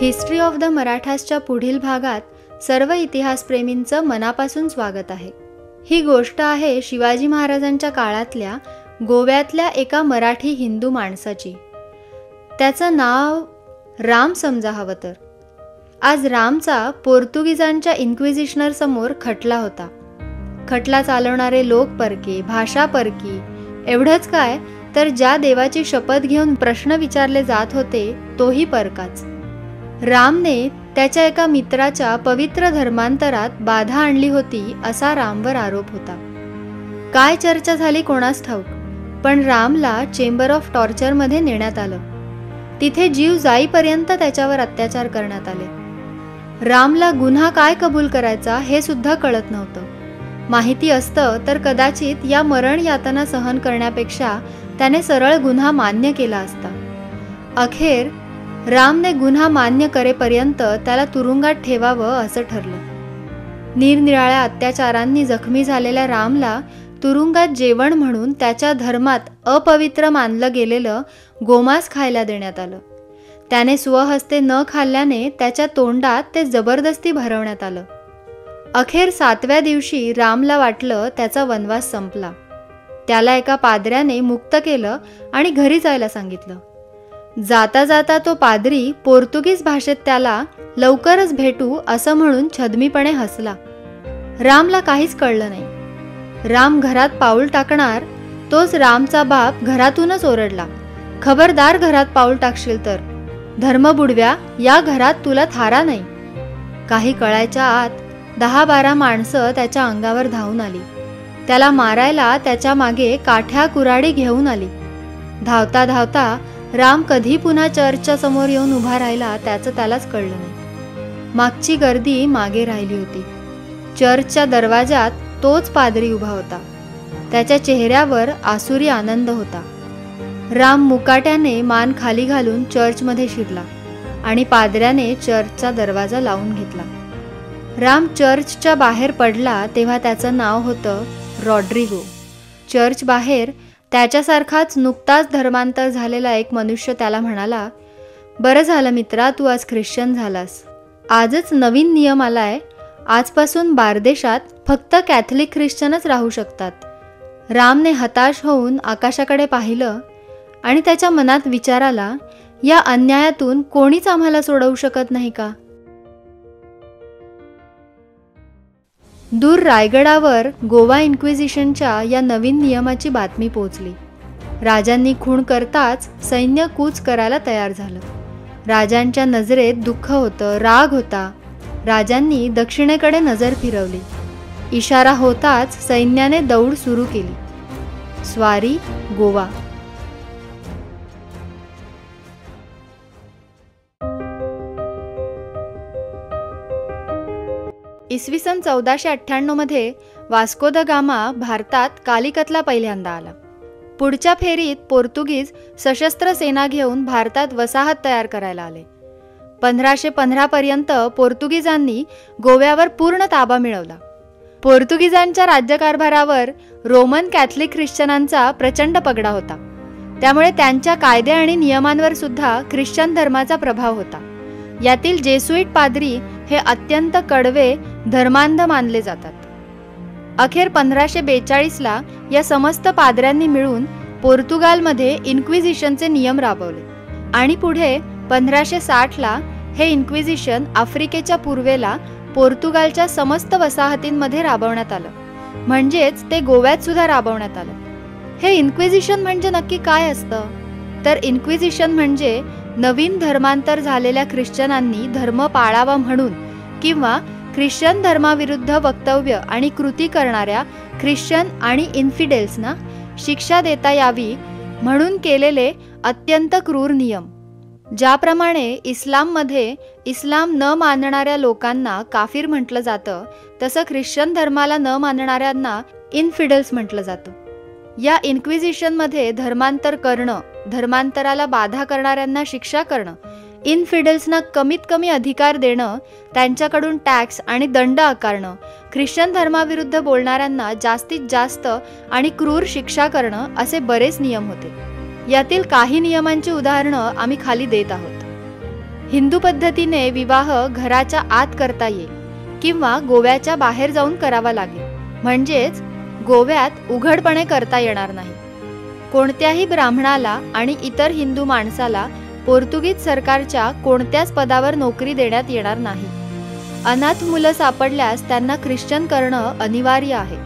History of the मराठासच्या पुढील भागात सर्व इतिहासप्रेमींचं मनापासून स्वागत आहे. ही गोष्ट आहे शिवाजी महाराजांच्या काळातल्या गोव्यातल्या एका मराठी हिंदू माणसाची. त्याचं नाव राम समजा हवं तर. आज रामचा पोर्तुगीजांच्या इन्क्विजिशनर समोर खटला होता. खटला चालवणारे लोक परके, भाषा परकी. एवढंच काय तर ज्या देवाची शपथ घेऊन प्रश्न विचारले जात होते तोही परकाच. रामने त्याच्या एका मित्राच्या पवित्र धर्मांतरात बाधा आणली होती असा रामवर आरोप होता. काय चर्चा झाली कोणास ठाऊक, पण रामला चेंबर ऑफ टॉर्चरमध्ये नेण्यात आलं. तिथे जीव जाईपर्यंत त्याच्यावर अत्याचार करण्यात आले. रामला गुन्हा काय कबूल करायचा हे सुद्धा कळत नव्हतं. माहिती असतं तर कदाचित या मरण यातना सहन करण्यापेक्षा त्याने सरळ गुन्हा मान्य केला असता. अखेर रामने गुन्हा मान्य करेपर्यंत त्याला तुरुंगात ठेवावं असं ठरलं. निरनिराळ्या अत्याचारांनी जखमी झालेल्या रामला तुरुंगात जेवण म्हणून त्याच्या धर्मात अपवित्र मानलं गेलेलं गोमांस खायला देण्यात आलं. त्याने स्वहस्ते न खाल्ल्याने त्याच्या तोंडात ते जबरदस्ती भरवण्यात आलं. अखेर 7व्या दिवशी रामला वाटलं त्याचा वनवास संपला. त्याला एका पाद्र्याने मुक्त केलं आणि घरी जायला सांगितलं. जाता जाता तो पाद्री पोर्तुगीज भाषेत त्याला लवकरच भेटू असं म्हणून छदमीपणे हसला. रामला काहीच कळलं नाही. राम घरात पाऊल टाकणार तोच रामचा बाप घरातूनच ओरडला, खबरदार घरात पाऊल टाकशील तर, धर्म बुडव्या, या घरात तुला थारा नाही. काही कळायच्या आत 10-12 माणसं त्याच्या अंगावर धावून आली. त्याला मारायला त्याच्या मागे काठ्या कुऱ्हाडी घेऊन आली. धावता धावता राम कधी पुन्हा चर्चच्या समोर येऊन उभा राहिला त्याचं त्यालाच कळलं नाही. मागची गर्दी मागे राहिली होती. चर्चच्या दरवाजात तोच पादरी उभा होता. त्याच्या चेहऱ्यावर आसुरी आनंद होता. राम मुकाट्याने मान खाली घालून चर्चमध्ये शिरला आणि पादऱ्याने चर्चचा दरवाजा लावून घेतला. राम चर्चच्या बाहेर पडला तेव्हा त्याचं नाव होतं रॉड्रिगो. चर्च बाहेर त्याच्यासारखाच नुकताच धर्मांतर झालेला एक मनुष्य त्याला म्हणाला, बरं झालं मित्रा, तू आज ख्रिश्चन झालास. आजच नवीन नियम आलाय. आजपासून बारदेशात फक्त कॅथलिक ख्रिश्चनच राहू शकतात. रामने हताश होऊन आकाशाकडे पाहिलं आणि त्याच्या मनात विचार आला, या अन्यायातून कोणीच आम्हाला सोडवू शकत नाही का? दूर रायगडावर गोवा इन्क्विजिशनच्या या नवीन नियमाची बातमी पोहोचली. राजांनी खून करताच सैन्य कूच करायला तयार झालं. राजांच्या नजरेत दुःख होतं, राग होता. राजांनी दक्षिणेकडे नजर फिरवली. इशारा होताच सैन्याने दौड सुरू केली. स्वारी गोवा. इसवी सन 1498 मध्ये वास्को द गामा भारतात कालिकतला पहिल्यांदा आला. पुढच्या फेरीत पोर्तुगीज सशस्त्र सेना घेऊन भारतात वसाहत तयार करायला आले. 1515 पर्यंत पोर्तुगीजांनी गोव्यावर पूर्ण ताबा मिळवला. पोर्तुगीजांच्या राज्यकारभारावर रोमन कॅथलिक ख्रिश्चनांचा प्रचंड पगडा होता. त्यामुळे त्यांच्या कायदे आणि नियमांवर सुद्धा ख्रिश्चन धर्माचा प्रभाव होता. यातील जेसुईट पाद्री हे अत्यंत कडवे धर्मांध मानले जातात. अखेर 1542ला या समस्त पाद्र्यांनी मिळून पोर्तुगालमध्ये इन्क्विजिशनचे नियम राबवले आणि पुढे 1560ला हे इन्क्विजिशन आफ्रिकेच्या पूर्वेला पोर्तुगालच्या समस्त वसाहतींमध्ये राबवण्यात आलं. म्हणजेच ते गोव्यात सुद्धा राबवण्यात आलं. हे इन्क्विजिशन म्हणजे नक्की काय असतं? तर इन्क्विजिशन म्हणजे नवीन धर्मांतर झालेल्या ख्रिश्चनांनी धर्म पाळावा म्हणून किंवा ख्रिश्चन धर्माविरुद्ध वक्तव्य आणि कृती करणाऱ्या ख्रिश्चन आणि इन्फिडेल्सना शिक्षा देता यावी म्हणून केलेले अत्यंत क्रूर नियम. ज्याप्रमाणे इस्लाममध्ये इस्लाम न मानणाऱ्या लोकांना काफिर म्हटलं जातं, तसं ख्रिश्चन धर्माला न मानणाऱ्यांना इन्फिडेल्स म्हटलं जातं. या इन्क्विजिशनमध्ये धर्मांतर करणं, धर्मांतराला बाधा करणाऱ्यांना शिक्षा करणं, इन्फिडेल्सना कमीत कमी अधिकार देणं, त्यांच्याकडून टॅक्स आणि दंड आकारणं, ख्रिश्चन धर्माविरुद्ध बोलणाऱ्यांना जास्तीत जास्त आणि क्रूर शिक्षा करणं असे बरेच नियम होते. यातील काही नियमांची उदाहरणं आम्ही खाली देत आहोत. हिंदू पद्धतीने विवाह घराच्या आत करता येईल किंवा गोव्याच्या बाहेर जाऊन करावा लागेल, म्हणजेच गोव्यात उघडपणे करता येणार नाही. कोणत्याही ब्राह्मणाला आणि इतर हिंदू माणसाला पोर्तुगीज सरकारच्या कोणत्याच पदावर नोकरी देण्यात येणार नाही. अनाथ मुलं सापडल्यास त्यांना ख्रिश्चन करणं अनिवार्य आहे.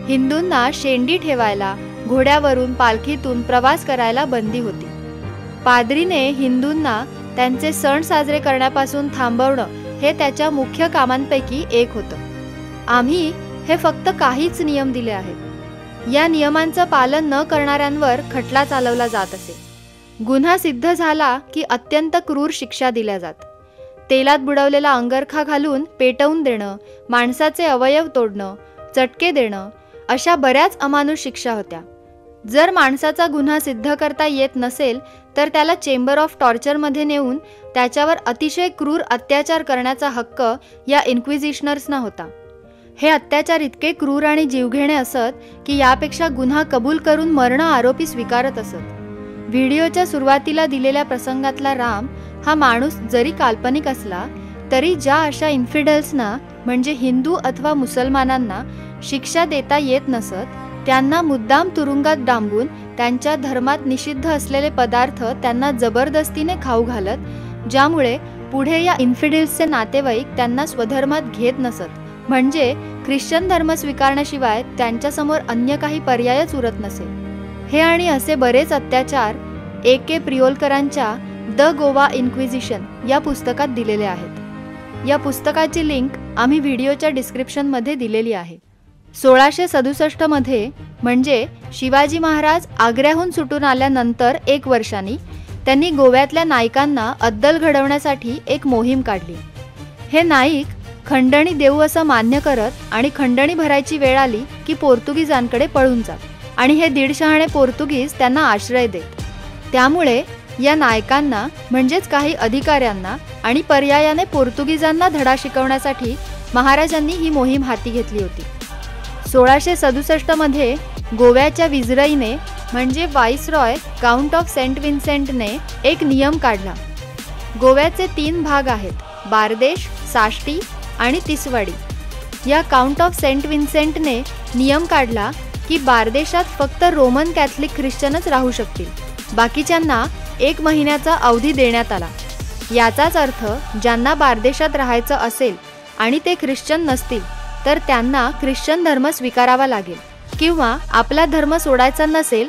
हिंदूंना शेंडी ठेवायला, घोड्यावरून पालखीतून प्रवास करायला बंदी होती. पाद्रीने हिंदूंना त्यांचे सण साजरे करण्यापासून थांबवणं हे त्याच्या मुख्य कामांपैकी एक होतं. आम्ही हे फक्त काहीच नियम दिले आहेत. या नियमांचं पालन न करणाऱ्यांवर खटला चालवला जात असे. गुन्हा सिद्ध झाला की अत्यंत क्रूर शिक्षा दिल्या जात. तेलात बुडवलेला अंगरखा घालून पेटवून देणं, माणसाचे अवयव तोडणं, चटके देणं अशा बऱ्याच अमानुष शिक्षा होत्या. जर माणसाचा गुन्हा सिद्ध करता येत नसेल तर त्याला चेंबर ऑफ टॉर्चरमध्ये नेऊन त्याच्यावर अतिशय क्रूर अत्याचार करण्याचा हक्क या इन्क्विजिशनर्सना होता. हे अत्याचार इतके क्रूर आणि जीवघेणे असत की यापेक्षा गुन्हा कबूल करून मरणं आरोपी स्वीकारत असत. व्हिडिओच्या सुरुवातीला दिलेल्या प्रसंगातला राम हा माणूस जरी काल्पनिक असला तरी ज्या अशा इन्फिडल्सना म्हणजे हिंदू अथवा मुसलमानांना शिक्षा देता येत नसत त्यांना मुद्दाम तुरुंगात डांबून त्यांच्या धर्मात निषिद्ध असलेले पदार्थ त्यांना जबरदस्तीने खाऊ घालत, ज्यामुळे पुढे या इन्फिडल्सचे नातेवाईक त्यांना स्वधर्मात घेत नसत, म्हणजे ख्रिश्चन धर्म स्वीकारण्याशिवाय त्यांच्यासमोर अन्य काही पर्यायच उरत नसे. हे आणि असे बरेच अत्याचार A.K. प्रियोलकरांच्या द गोवा इन्क्विजिशन या पुस्तकात दिलेले आहेत. या पुस्तकाची लिंक आम्ही व्हिडिओच्या डिस्क्रिप्शनमध्ये दिलेली आहे. 1667 मध्ये म्हणजे शिवाजी महाराज आग्र्याहून सुटून आल्यानंतर 1 वर्षांनी त्यांनी गोव्यातल्या नाईकांना अद्दल घडवण्यासाठी एक मोहीम काढली. हे नाईक खंडणी देऊ असं मान्य करत आणि खंडणी भरायची वेळ आली की पोर्तुगीजांकडे पळून जात आणि हे 150 शहाणे पोर्तुगीज त्यांना आश्रय देत. त्यामुळे या नायकांना म्हणजेच काही अधिकाऱ्यांना आणि पर्यायाने पोर्तुगीजांना धडा शिकवण्यासाठी महाराजांनी ही मोहीम हाती घेतली होती. 1667 मध्ये गोव्याच्या विजरईने म्हणजे व्हाईसरॉय काउंट ऑफ सेंट विन्सेंटने एक नियम काढला. गोव्याचे 3 भाग आहेत, बारदेश, साष्टी आणि तिसवाडी. या काउंट ऑफ सेंट विन्सेंटने नियम काढला की बारदेशात फक्त रोमन कॅथलिक ख्रिश्चनच राहू शकतील, बाकीच्यांना 1 महिन्याचा अवधी देण्यात आला. याचाच अर्थ ज्यांना बारदेशात राहायचं असेल आणि ते ख्रिश्चन नसतील तर त्यांना ख्रिश्चन धर्म स्वीकारावा लागेल, किंवा आपला धर्म सोडायचा नसेल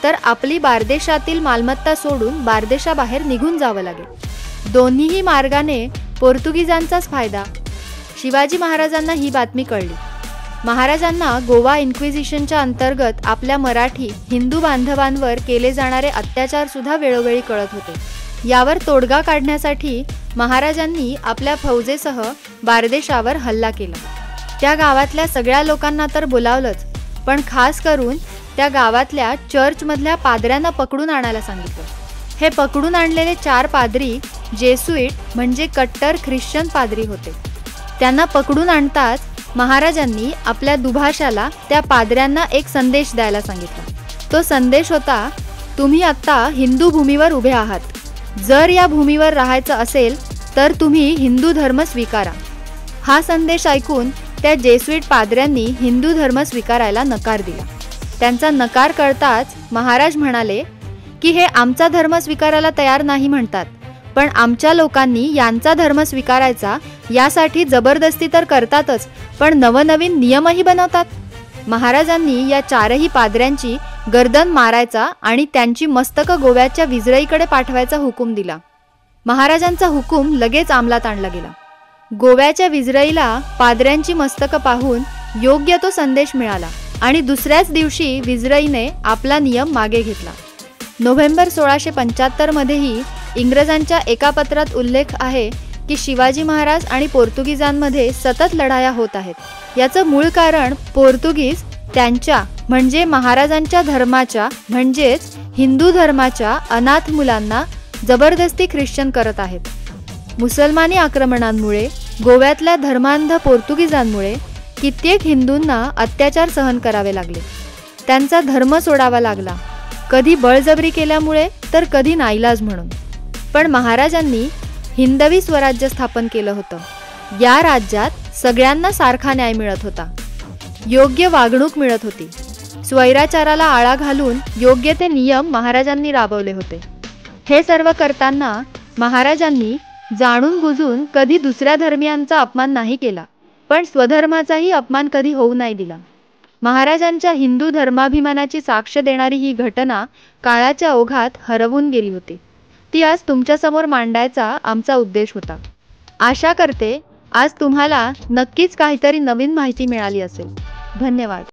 तर आपली बारदेशातील मालमत्ता सोडून बारदेशाबाहेर निघून जावं लागेल. दोन्हीही मार्गाने पोर्तुगीजांचाच फायदा. शिवाजी महाराजांना ही बातमी कळली. महाराजांना गोवा इन्क्विजिशनच्या अंतर्गत आपल्या मराठी हिंदू बांधवांवर केले जाणारे अत्याचार सुद्धा वेळोवेळी कळत होते. यावर तोडगा काढण्यासाठी महाराजांनी आपल्या फौजेसह बारदेशावर हल्ला केला. त्या गावातल्या सगळ्या लोकांना तर बोलावलंच, पण खास करून त्या गावातल्या चर्चमधल्या पाद्र्यांना पकडून आणायला सांगितलं. हे पकडून आणलेले 4 पाद्री जेसुईट म्हणजे कट्टर ख्रिश्चन पाद्री होते. त्यांना पकडून आणताच महाराजांनी आपल्या दुभाषाला त्या पाद्र्यांना एक संदेश द्यायला सांगितला. तो संदेश होता, तुम्ही आत्ता हिंदू भूमीवर उभे आहात. जर या भूमीवर राहायचं असेल तर तुम्ही हिंदू धर्म स्वीकारा. हा संदेश ऐकून त्या जेसुईट पाद्र्यांनी हिंदू धर्म स्वीकारायला नकार दिला. त्यांचा नकार कळताच महाराज म्हणाले की हे आमचा धर्म स्वीकारायला तयार नाही म्हणतात, पण आमच्या लोकांनी यांचा धर्म स्वीकारायचा यासाठी जबरदस्ती तर करतातच, पण नवनवीन नियमही बनवतात. महाराजांनी या 4ही पाद्र्यांची गर्दन मारायचा आणि त्यांची मस्तकं गोव्याच्या विजरईकडे पाठवायचा हुकूम दिला. महाराजांचा हुकूम लगेच अंमलात आणला गेला. गोव्याच्या विजरईला पाद्र्यांची मस्तकं पाहून योग्य तो संदेश मिळाला आणि दुसऱ्याच दिवशी विजरईने आपला नियम मागे घेतला. नोव्हेंबर 1675 मध्येही इंग्रजांच्या एका पत्रात उल्लेख आहे की शिवाजी महाराज आणि पोर्तुगीजांमध्ये सतत लढाया होत आहेत. याचं मूळ कारण पोर्तुगीज त्यांच्या म्हणजे महाराजांच्या धर्माच्या म्हणजेच हिंदू धर्माच्या अनाथ मुलांना जबरदस्ती ख्रिश्चन करत आहेत. मुसलमानी आक्रमणांमुळे गोव्यातल्या धर्मांध पोर्तुगीजांमुळे कित्येक हिंदूंना अत्याचार सहन करावे लागले. त्यांचा धर्म सोडावा लागला, कधी बळजबरी केल्यामुळे तर कधी नाईलाज म्हणून. पण महाराजांनी हिंदवी स्वराज्य स्थापन केलं होतं. या राज्यात सगळ्यांना सारखा न्याय मिळत होता, योग्य वागणूक मिळत होती. स्वैराचाराला आळा घालून योग्य ते नियम महाराजांनी राबवले होते. हे सर्व करताना महाराजांनी जाणून बुजून कधी दुसऱ्या धर्मियांचा अपमान नाही केला, पण स्वधर्माचाही अपमान कधी होऊ नाही दिला. महाराजांच्या हिंदू धर्माभिमानाची साक्ष देणारी ही घटना काळाच्या ओघात हरवून गेली होती. ती आज तुमच्यासमोर मांडायचा आमचा उद्देश होता. आशा करते आज तुम्हाला नक्कीच काहीतरी नवीन माहिती मिळाली असेल. धन्यवाद.